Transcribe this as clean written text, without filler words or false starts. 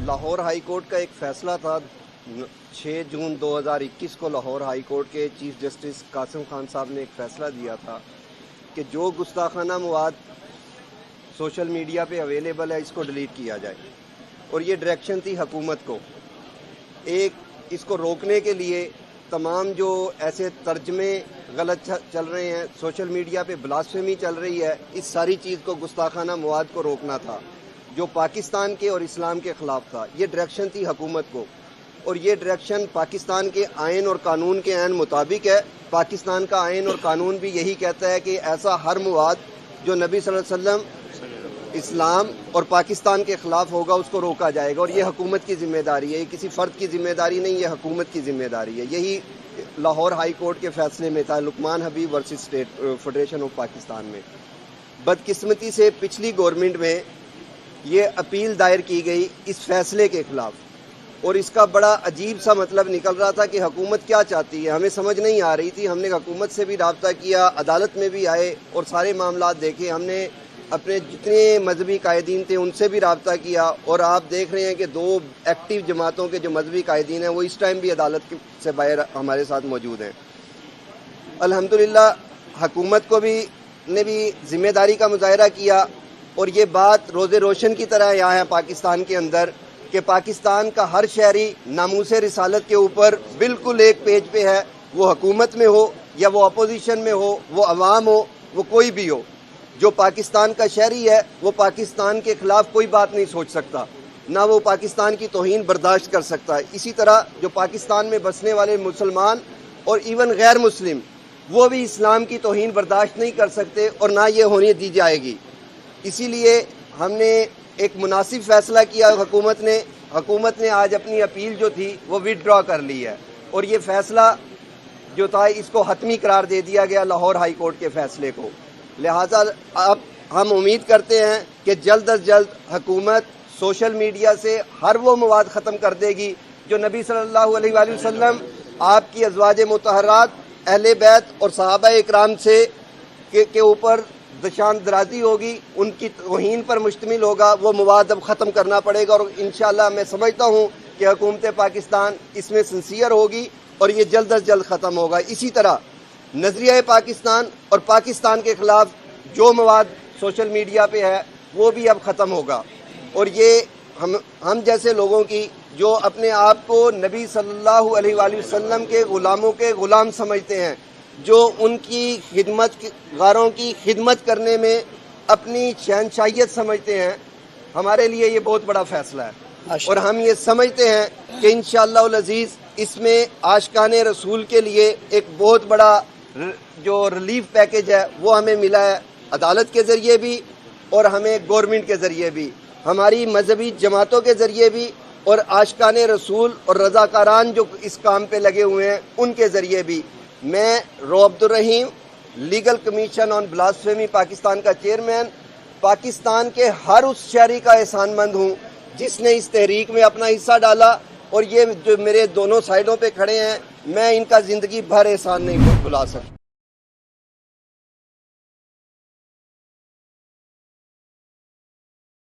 Lahore high court کا ایک فیصلہ تھا 6 جون 2021 کو لاہور ہائی کورٹ کے چیف جسٹس قاسم خان صاحب نے ایک فیصلہ دیا تھا کہ جو گستاخانہ مواد سوشل میڈیا پہ اویلیبل ہے اس کو ڈیلیٹ کیا جائے، اور یہ ڈائریکشن تھی حکومت کو۔ اس کو روکنے کے لیے تمام جو ایسے ترجمے غلط چل رہے ہیں، سوشل میڈیا پہ بلاسفیمی چل رہی ہے، اس ساری چیز کو گستاخانہ مواد کو روکنا تھا جو پاکستان کے اور اسلام کے خلاف تھا۔ یہ ڈائریکشن تھی حکومت کو، اور یہ ڈائریکشن پاکستان کے آئین اور قانون کے عین مطابق ہے۔ پاکستان کا آئین اور قانون بھی یہی کہتا ہے کہ ایسا ہر مواد جو نبی صلی اللہ علیہ وسلم، اسلام اور پاکستان کے خلاف ہوگا اس کو روکا جائے گا، اور یہ حکومت کی ذمہ داری ہے، یہ کسی فرد کی ذمہ داری نہیں، یہ حکومت کی ذمہ داری ہے۔ یہی لاہور ہائی کورٹ کے فیصلے میں تھا، Luqman Habib versus state federation of Pakistan میں۔ بدقسمتی سے پچھلی گورنمنٹ میں یہ اپیل دائر کی گئی اس فیصلے کے خلاف، اور اس کا بڑا عجیب سا مطلب نکل رہا تھا کہ حکومت کیا چاہتی ہے، ہمیں سمجھ نہیں آ رہی تھی۔ ہم نے حکومت سے بھی رابطہ کیا، عدالت میں بھی آئے اور سارے معاملات دیکھے، ہم نے اپنے جتنے مذہبی قائدین تھے ان سے بھی رابطہ کیا، اور آپ دیکھ رہے ہیں کہ 2 ایکٹیو جماعتوں کے جو مذہبی قائدین ہیں وہ اس ٹائم بھی عدالت سے باہر ہمارے ساتھ موجود ہیں۔ الحمدللہ حکومت کو نے بھی ذمہ داری کا مظاہرہ کیا، اور یہ بات روز روشن کی طرح یہاں ہے پاکستان کے اندر کہ پاکستان کا ہر شہری ناموس رسالت کے اوپر بالکل ایک پیج پہ ہے، وہ حکومت میں ہو یا وہ اپوزیشن میں ہو، وہ عوام ہو، وہ کوئی بھی ہو۔ جو پاکستان کا شہری ہے وہ پاکستان کے خلاف کوئی بات نہیں سوچ سکتا، نہ وہ پاکستان کی توہین برداشت کر سکتا ہے۔ اسی طرح جو پاکستان میں بسنے والے مسلمان اور ایون غیر مسلم، وہ بھی اسلام کی توہین برداشت نہیں کر سکتے، اور نہ یہ ہونے دی جائے گی۔ اسی لیے ہم نے ایک مناسب فیصلہ کیا، حکومت نے آج اپنی اپیل جو تھی وہ وِڈرا کر لی ہے، اور یہ فیصلہ جو تھا اس کو حتمی قرار دے دیا گیا لاہور ہائی کورٹ کے فیصلے کو۔ لہٰذا اب ہم امید کرتے ہیں کہ جلد از جلد حکومت سوشل میڈیا سے ہر وہ مواد ختم کر دے گی جو نبی صلی اللہ علیہ وآلہ وسلم، آپ کی ازواج مطہرات، اہل بیت اور صحابہ اکرام سے کے اوپر دشان درازی ہوگی، ان کی توہین پر مشتمل ہوگا، وہ مواد اب ختم کرنا پڑے گا، اور انشاءاللہ میں سمجھتا ہوں کہ حکومت پاکستان اس میں سنسیئر ہوگی اور یہ جلد از جلد ختم ہوگا۔ اسی طرح نظریہ پاکستان اور پاکستان کے خلاف جو مواد سوشل میڈیا پہ ہے وہ بھی اب ختم ہوگا، اور یہ ہم جیسے لوگوں کی جو اپنے آپ کو نبی صلی اللہ علیہ وآلہ وسلم کے غلاموں کے غلام سمجھتے ہیں، جو ان کی غاروں کی خدمت کرنے میں اپنی شہنشاہیت سمجھتے ہیں، ہمارے لیے یہ بہت بڑا فیصلہ ہے، اور ہم یہ سمجھتے ہیں کہ انشاءاللہ العزیز اس میں عاشقان رسول کے لیے ایک بہت بڑا جو ریلیف پیکج ہے وہ ہمیں ملا ہے، عدالت کے ذریعے بھی اور ہمیں گورنمنٹ کے ذریعے بھی، ہماری مذہبی جماعتوں کے ذریعے بھی، اور عاشقان رسول اور رضاکاران جو اس کام پہ لگے ہوئے ہیں ان کے ذریعے بھی۔ میں رو عبدالرحیم، لیگل کمیشن آن بلاسفیمی پاکستان کا چیئرمین، پاکستان کے ہر اس شہری کا احسان مند ہوں جس نے اس تحریک میں اپنا حصہ ڈالا، اور یہ جو میرے دونوں سائڈوں پہ کھڑے ہیں میں ان کا زندگی بھر احسان نہیں بھلا سکتا۔